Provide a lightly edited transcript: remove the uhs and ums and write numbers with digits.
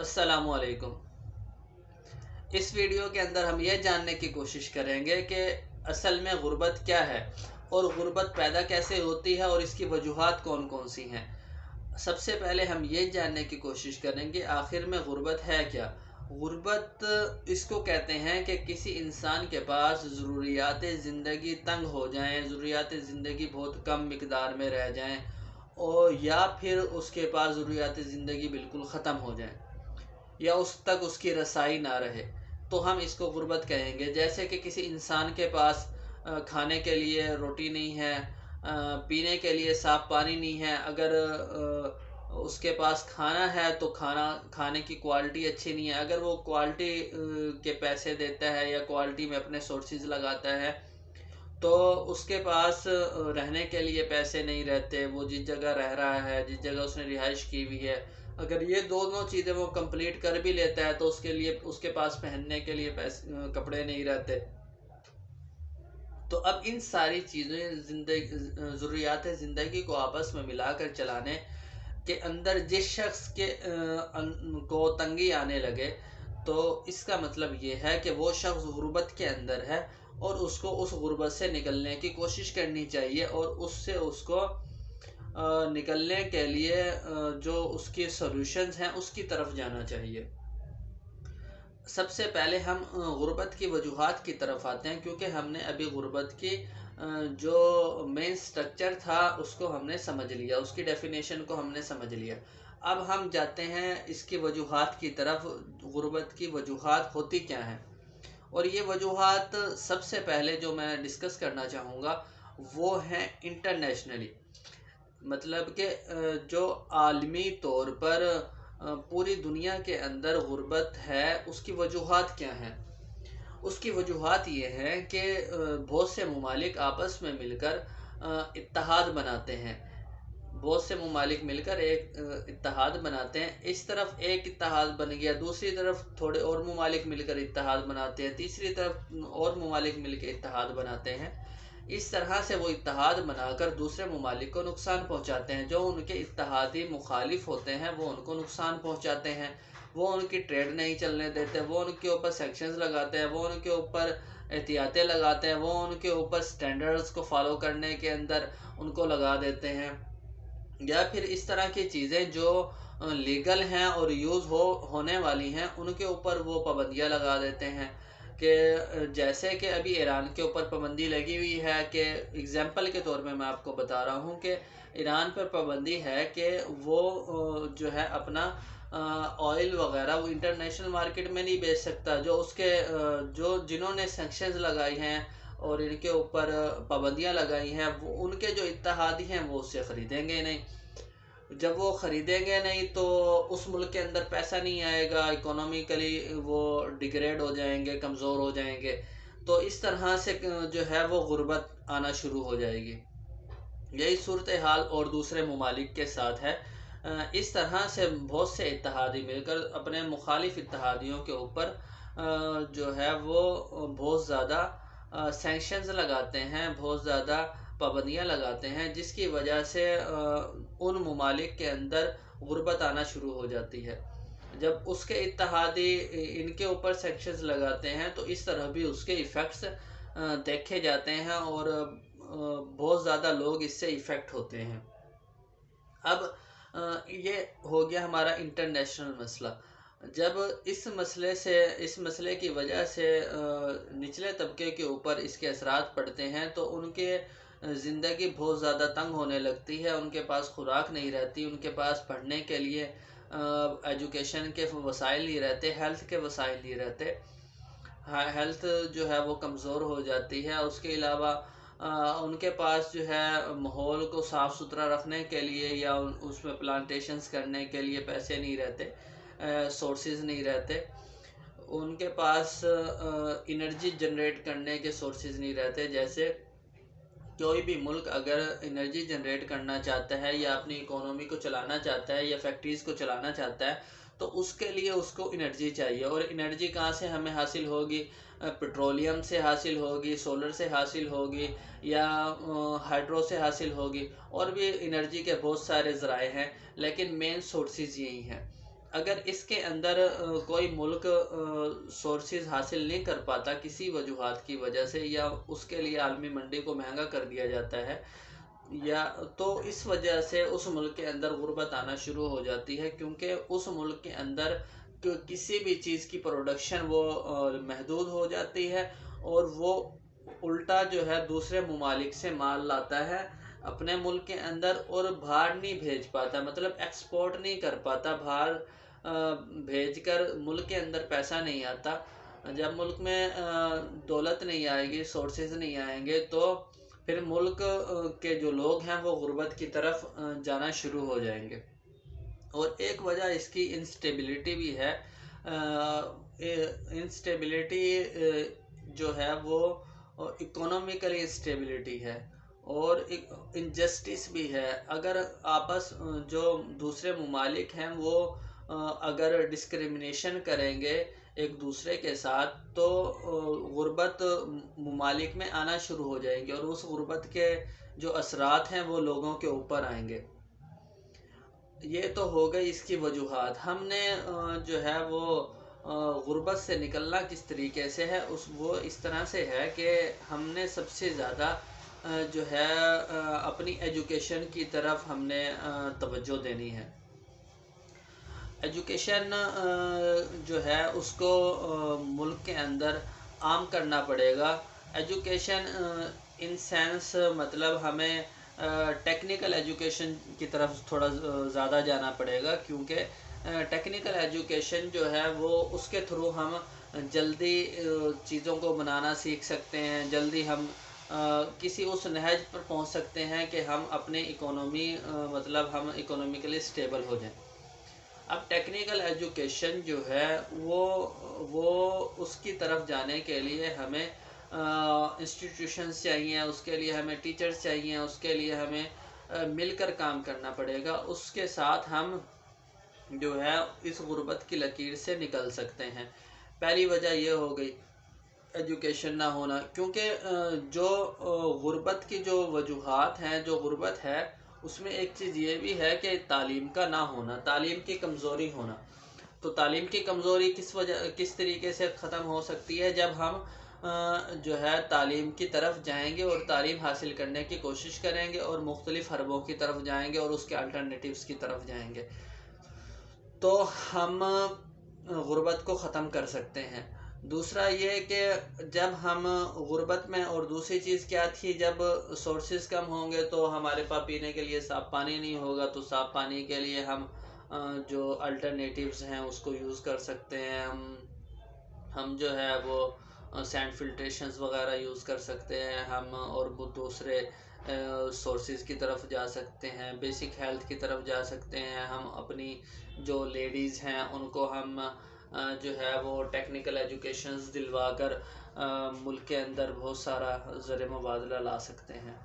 अस्सलामु अलैकुम। इस वीडियो के अंदर हम ये जानने की कोशिश करेंगे कि असल में गुर्बत क्या है और गुर्बत पैदा कैसे होती है और इसकी वजूहात कौन कौन सी हैं। सबसे पहले हम ये जानने की कोशिश करेंगे आखिर में गुर्बत है क्या। गुर्बत इसको कहते हैं कि किसी इंसान के पास ज़रूरियात ज़िंदगी तंग हो जाएं, ज़रूरियात ज़िंदगी बहुत कम मिकदार में रह जाएं और या फिर उसके पास ज़रूरियात ज़िंदगी बिल्कुल ख़त्म हो जाएं या उस तक उसकी रसाई ना रहे, तो हम इसको गुर्बत कहेंगे। जैसे कि किसी इंसान के पास खाने के लिए रोटी नहीं है, पीने के लिए साफ़ पानी नहीं है, अगर उसके पास खाना है तो खाने की क्वालिटी अच्छी नहीं है, अगर वो क्वालिटी के पैसे देता है या क्वालिटी में अपने सोर्सेज लगाता है तो उसके पास रहने के लिए पैसे नहीं रहते। वो जिस जगह रह रहा है, जिस जगह उसने रिहाइश की हुई है, अगर ये दोनों चीज़ें वो कंप्लीट कर भी लेता है तो उसके लिए उसके पास पहनने के लिए कपड़े नहीं रहते। तो अब इन सारी चीज़ें ज़रूरियात ज़िंदगी को आपस में मिलाकर चलाने के अंदर जिस शख्स के को तंगी आने लगे, तो इसका मतलब ये है कि वो शख्स गुर्बत के अंदर है और उसको उस गुर्बत से निकलने की कोशिश करनी चाहिए और उससे उसको निकलने के लिए जो उसके सॉल्यूशंस हैं उसकी तरफ जाना चाहिए। सबसे पहले हम गुर्बत की वजूहात की तरफ आते हैं, क्योंकि हमने अभी गुर्बत की जो मेन स्ट्रक्चर था उसको हमने समझ लिया, उसकी डेफिनेशन को हमने समझ लिया। अब हम जाते हैं इसकी वजूहात की तरफ। गुर्बत की वजूहात होती क्या हैं, और ये वजूहात सबसे पहले जो मैं डिस्कस करना चाहूँगा वो हैं इंटरनेशनली, मतलब कि जो आलमी तौर पर पूरी दुनिया के अंदर गुर्बत है उसकी वजूहात क्या हैं। उसकी वजूहात ये हैं कि बहुत से ममालिक आपस में मिलकर इत्तेहाद बनाते हैं। बहुत से ममालिक मिलकर एक इत्तेहाद बनाते हैं। इस तरफ एक इत्तेहाद बन गया, दूसरी तरफ थोड़े और ममालिक मिलकर इत्तेहाद बनाते हैं, तीसरी तरफ और ममालिक मिलकर इत्तेहाद बनाते हैं। इस तरह से वो इत्तेहाद बनाकर दूसरे ममालिक को नुकसान पहुंचाते हैं। जो उनके इत्तेहादी मुखालिफ होते हैं वो उनको नुकसान पहुंचाते हैं, वो उनकी ट्रेड नहीं चलने देते, वो उनके ऊपर सेक्शंस लगाते हैं, वो उनके ऊपर एहतियातें लगाते हैं, वो उनके ऊपर स्टैंडर्ड्स को फॉलो करने के अंदर उनको लगा देते हैं, या फिर इस तरह की चीज़ें जो लीगल हैं और यूज़ होने वाली हैं उनके ऊपर वो पाबंदियाँ लगा देते हैं। कि जैसे कि अभी ईरान के ऊपर पाबंदी लगी हुई है, कि एग्ज़ाम्पल के तौर पे मैं आपको बता रहा हूँ कि ईरान पर पाबंदी है कि वो जो है अपना ऑयल वगैरह वो इंटरनेशनल मार्केट में नहीं बेच सकता। जो उसके जो जिन्होंने सैंक्शंस लगाई हैं और इनके ऊपर पाबंदियाँ लगाई हैं वो उनके जो इत्तेहादी हैं वो उससे ख़रीदेंगे नहीं। जब वो ख़रीदेंगे नहीं तो उस मुल्क के अंदर पैसा नहीं आएगा, इकोनॉमिकली वो डिग्रेड हो जाएंगे, कमज़ोर हो जाएंगे। तो इस तरह से जो है वो गुर्बत आना शुरू हो जाएगी। यही सूरत हाल और दूसरे ममालिक के साथ है। इस तरह से बहुत से इत्तेहादी मिलकर अपने मुखालिफ इत्तेहादियों के ऊपर जो है वो बहुत ज़्यादा सैंक्शंस लगाते हैं, बहुत ज़्यादा पाबंदियाँ लगाते हैं, जिसकी वजह से उन ममालिक के अंदर गुर्बत आना शुरू हो जाती है। जब उसके इत्तेहादी इनके ऊपर सैंक्शंस लगाते हैं तो इस तरह भी उसके इफ़ेक्ट्स देखे जाते हैं और बहुत ज़्यादा लोग इससे इफ़ेक्ट होते हैं। अब ये हो गया हमारा इंटरनेशनल मसला। जब इस मसले की वजह से निचले तबके के ऊपर इसके असरात पड़ते हैं तो उनके ज़िंदगी बहुत ज़्यादा तंग होने लगती है, उनके पास खुराक नहीं रहती, उनके पास पढ़ने के लिए एजुकेशन के वसाइल नहीं रहते, हेल्थ के वसाइल नहीं रहते। हेल्थ जो है वो कमज़ोर हो जाती है। उसके अलावा उनके पास जो है माहौल को साफ़ सुथरा रखने के लिए या उसमें प्लांटेशंस करने के लिए पैसे नहीं रहते, सोर्सेज नहीं रहते। उनके पास एनर्जी जनरेट करने के सोर्सेज नहीं रहते। जैसे कोई भी मुल्क अगर एनर्जी जनरेट करना चाहता है या अपनी इकोनॉमी को चलाना चाहता है या फैक्ट्रीज़ को चलाना चाहता है तो उसके लिए उसको एनर्जी चाहिए। और एनर्जी कहाँ से हमें हासिल होगी? पेट्रोलियम से हासिल होगी, सोलर से हासिल होगी या हाइड्रो से हासिल होगी। और भी एनर्जी के बहुत सारे ज़राए हैं, लेकिन मेन सोर्सेज यही हैं। اگر اس کے اندر کوئی ملک سورسز حاصل نہیں کر پاتا کسی وجوہات کی وجہ سے، یا اس کے لیے عالمی منڈی کو مہنگا کر دیا جاتا ہے، یا تو اس وجہ سے اس ملک کے اندر غربت آنا شروع ہو جاتی ہے، کیونکہ اس ملک کے اندر کسی بھی چیز کی پروڈکشن وہ محدود ہو جاتی ہے، اور وہ الٹا جو ہے دوسرے ممالک سے مال لاتا ہے اپنے ملک کے اندر، اور باہر نہیں بھیج پاتا، مطلب ایکسپورٹ نہیں کر پاتا، باہر بھیج کر ملک کے اندر پیسہ نہیں آتا۔ جب ملک میں دولت نہیں آئے گی، سورسز نہیں آئیں گے، تو پھر ملک کے جو لوگ ہیں وہ غربت کی طرف جانا شروع ہو جائیں گے۔ اور ایک وجہ اس کی انسٹیبلٹی بھی ہے۔ انسٹیبلٹی جو ہے وہ اکنومیکلی انسٹیبلٹی ہے، اور انجسٹس بھی ہے۔ اگر آپس جو دوسرے ممالک ہیں وہ اگر ڈسکریمنیشن کریں گے ایک دوسرے کے ساتھ، تو غربت ممالک میں آنا شروع ہو جائیں گے، اور اس غربت کے جو اثرات ہیں وہ لوگوں کے اوپر آئیں گے۔ یہ تو ہو گئی اس کی وجوہات۔ ہم نے جو ہے وہ غربت سے نکلنا کس طریقے سے ہے، وہ اس طرح سے ہے کہ ہم نے سب سے زیادہ جو ہے اپنی ایجوکیشن کی طرف ہم نے توجہ دینی ہے۔ ایجوکیشن جو ہے اس کو ملک کے اندر عام کرنا پڑے گا۔ ایجوکیشن ان سینس مطلب ہمیں ٹیکنیکل ایجوکیشن کی طرف تھوڑا زیادہ جانا پڑے گا، کیونکہ ٹیکنیکل ایجوکیشن جو ہے وہ اس کے تھرو ہم جلدی چیزوں کو بنانا سیکھ سکتے ہیں، جلدی ہم کسی اس نہج پر پہنچ سکتے ہیں کہ ہم اپنے اکانومی مطلب ہم اکنومیکلی سٹیبل ہو جائیں۔ اب ٹیکنیکل ایجوکیشن جو ہے وہ اس کی طرف جانے کے لیے ہمیں انسٹیٹیوشنز چاہیے، اس کے لیے ہمیں ٹیچرز چاہیے، اس کے لیے ہمیں مل کر کام کرنا پڑے گا۔ اس کے ساتھ ہم جو ہے اس غربت کی لکیر سے نکل سکتے ہیں۔ پہلی وجہ یہ ہو گئی ایجوکیشن نہ ہونا، کیونکہ جو غربت کی جو وجوہات ہیں، جو غربت ہے اس میں ایک چیز یہ بھی ہے کہ تعلیم کا نہ ہونا، تعلیم کی کمزوری ہونا۔ تو تعلیم کی کمزوری کس طریقے سے ختم ہو سکتی ہے؟ جب ہم جو ہے تعلیم کی طرف جائیں گے اور تعلیم حاصل کرنے کی کوشش کریں گے، اور مختلف حربوں کی طرف جائیں گے اور اس کے الٹرنیٹیوز کی طرف جائیں گے، تو ہم غربت کو ختم کر سکتے ہیں۔ دوسرا یہ کہ جب ہم غربت میں، اور دوسری چیز کیا تھی، جب سورسز کم ہوں گے تو ہمارے پاس پینے کے لیے صاف پانی نہیں ہوگا، تو صاف پانی کے لیے ہم جو الٹرنیٹیوز ہیں اس کو یوز کر سکتے ہیں۔ ہم جو ہے وہ سینڈ فلٹریشنز وغیرہ یوز کر سکتے ہیں ہم، اور دوسرے سورسز کی طرف جا سکتے ہیں، بیسک ہیلتھ کی طرف جا سکتے ہیں۔ ہم اپنی جو لیڈیز ہیں ان کو ہم جو ہے وہ ٹیکنیکل ایجوکیشنز دلوا کر ملک کے اندر بہت سارا زر مبادلہ لا سکتے ہیں۔